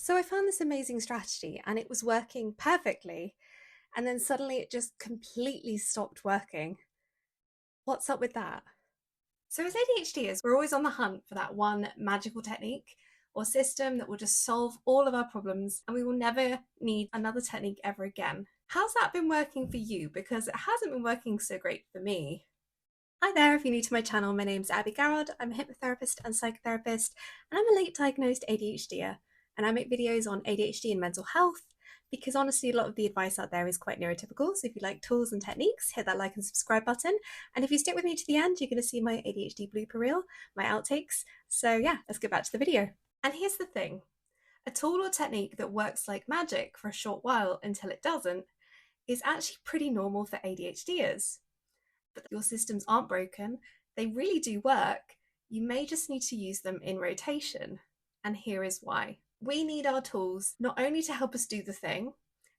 So I found this amazing strategy and it was working perfectly. And then suddenly it just completely stopped working. What's up with that? So as ADHDers, we're always on the hunt for that one magical technique or system that will just solve all of our problems and we will never need another technique ever again. How's that been working for you? Because it hasn't been working so great for me. Hi there, if you're new to my channel, my name's Abby Garrard. I'm a hypnotherapist and psychotherapist, and I'm a late diagnosed ADHDer. And I make videos on ADHD and mental health because honestly, a lot of the advice out there is quite neurotypical. So if you like tools and techniques, hit that like and subscribe button. And if you stick with me to the end, you're going to see my ADHD blooper reel, my outtakes. So yeah, let's get back to the video. And here's the thing. A tool or technique that works like magic for a short while until it doesn't is actually pretty normal for ADHDers. But your systems aren't broken, they really do work. You may just need to use them in rotation. And here is why. We need our tools not only to help us do the thing,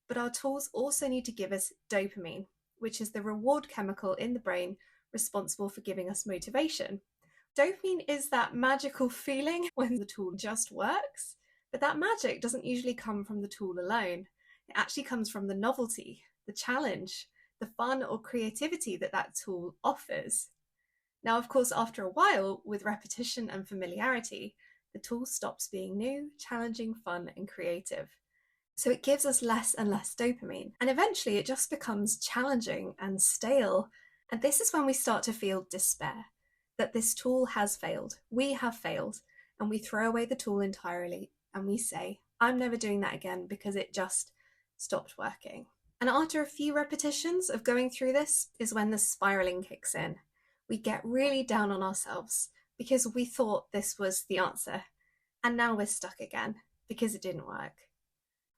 but our tools also need to give us dopamine, which is the reward chemical in the brain responsible for giving us motivation. Dopamine is that magical feeling when the tool just works, but that magic doesn't usually come from the tool alone. It actually comes from the novelty, the challenge, the fun or creativity that that tool offers. Now, of course, after a while, with repetition and familiarity, the tool stops being new, challenging, fun, and creative. So it gives us less and less dopamine. And eventually it just becomes challenging and stale. And this is when we start to feel despair, that this tool has failed. We have failed. And we throw away the tool entirely and we say, I'm never doing that again because it just stopped working. And after a few repetitions of going through this is when the spiraling kicks in. We get really down on ourselves because we thought this was the answer. And now we're stuck again because it didn't work.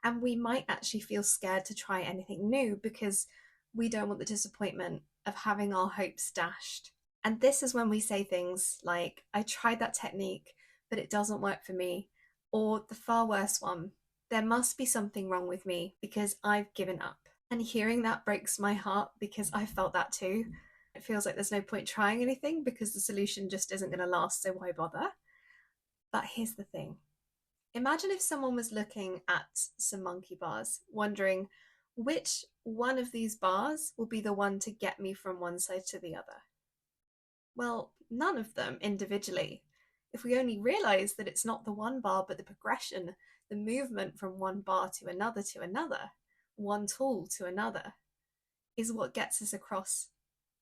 And we might actually feel scared to try anything new because we don't want the disappointment of having our hopes dashed. And this is when we say things like, I tried that technique, but it doesn't work for me. Or the far worse one, there must be something wrong with me because I've given up. And hearing that breaks my heart because I felt that too. It feels like there's no point trying anything because the solution just isn't going to last, so why bother? But here's the thing. Imagine if someone was looking at some monkey bars, wondering which one of these bars will be the one to get me from one side to the other. Well, none of them individually. If we only realize that it's not the one bar, but the progression, the movement from one bar to another, one tool to another, is what gets us across.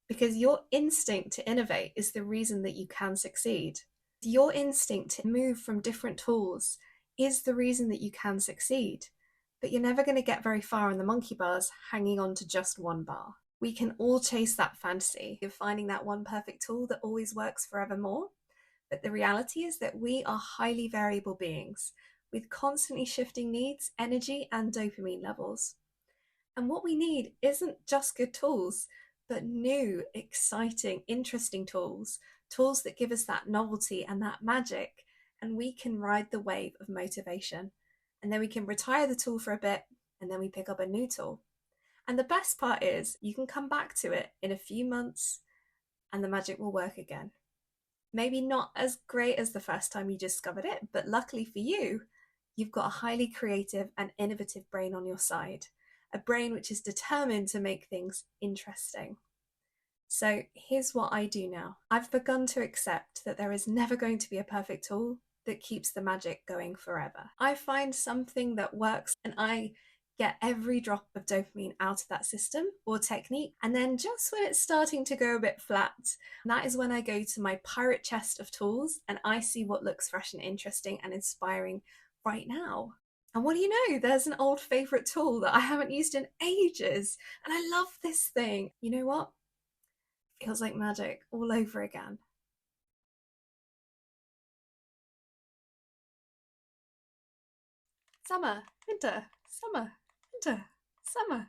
Because your instinct to innovate is the reason that you can succeed. Your instinct to move from different tools is the reason that you can succeed. But you're never going to get very far on the monkey bars hanging on to just one bar. We can all chase that fantasy of finding that one perfect tool that always works forevermore. But the reality is that we are highly variable beings with constantly shifting needs, energy, and dopamine levels. And what we need isn't just good tools, but new, exciting, interesting tools that give us that novelty and that magic, and we can ride the wave of motivation. And then we can retire the tool for a bit, and then we pick up a new tool. And the best part is you can come back to it in a few months and the magic will work again. Maybe not as great as the first time you discovered it, but luckily for you, you've got a highly creative and innovative brain on your side, a brain which is determined to make things interesting. So here's what I do now. I've begun to accept that there is never going to be a perfect tool that keeps the magic going forever. I find something that works and I get every drop of dopamine out of that system or technique. And then just when it's starting to go a bit flat, that is when I go to my pirate chest of tools and I see what looks fresh and interesting and inspiring right now. And what do you know? There's an old favorite tool that I haven't used in ages. And I love this thing. You know what? Feels like magic all over again. Summer, winter, summer, winter, summer.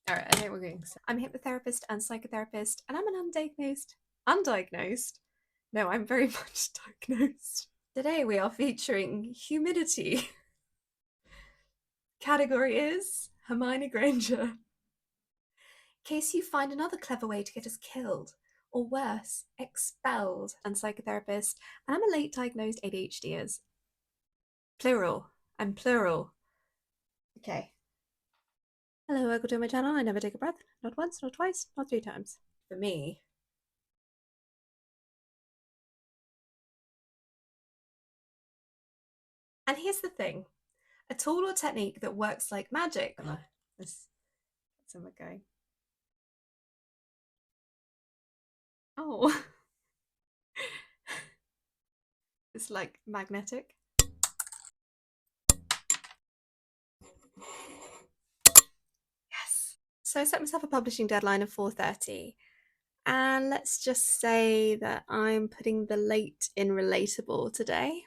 All right, I think we're going. I'm a hypnotherapist and psychotherapist, and I'm an undiagnosed? No, I'm very much diagnosed. Today we are featuring humidity. Category is Hermione Granger. In case you find another clever way to get us killed, or worse, expelled, and psychotherapist, and I'm a late diagnosed ADHDers. Plural. I'm plural. Okay. Hello, welcome to my channel. I never take a breath. Not once, not twice, not 3 times. For me. And here's the thing. A tool or technique that works like magic. Let's get someone going. Oh. It's like magnetic. Yes. So I set myself a publishing deadline of 4:30. And let's just say that I'm putting the late in relatable today.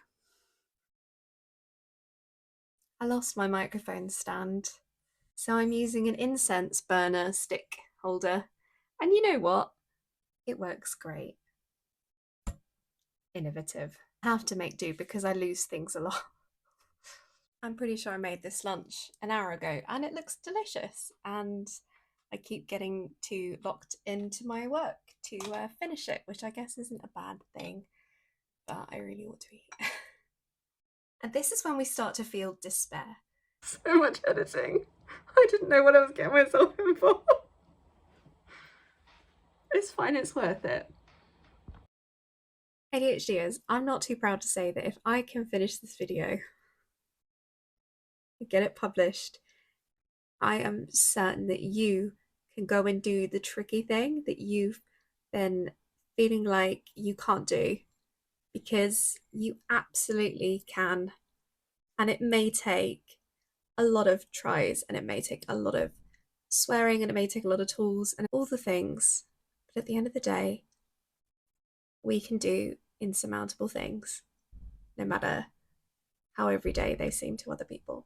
I lost my microphone stand, so I'm using an incense burner stick holder. And you know what? It works great. Innovative. I have to make do because I lose things a lot. I'm pretty sure I made this lunch an hour ago and it looks delicious. And I keep getting too locked into my work to finish it, which I guess isn't a bad thing, but I really want to eat. And this is when we start to feel despair. So much editing. I didn't know what I was getting myself in for. It's fine, it's worth it. ADHDers, I'm not too proud to say that if I can finish this video and get it published, I am certain that you can go and do the tricky thing that you've been feeling like you can't do, because you absolutely can. And it may take a lot of tries, and it may take a lot of swearing, and it may take a lot of tools and all the things. But at the end of the day, we can do insurmountable things, no matter how everyday they seem to other people.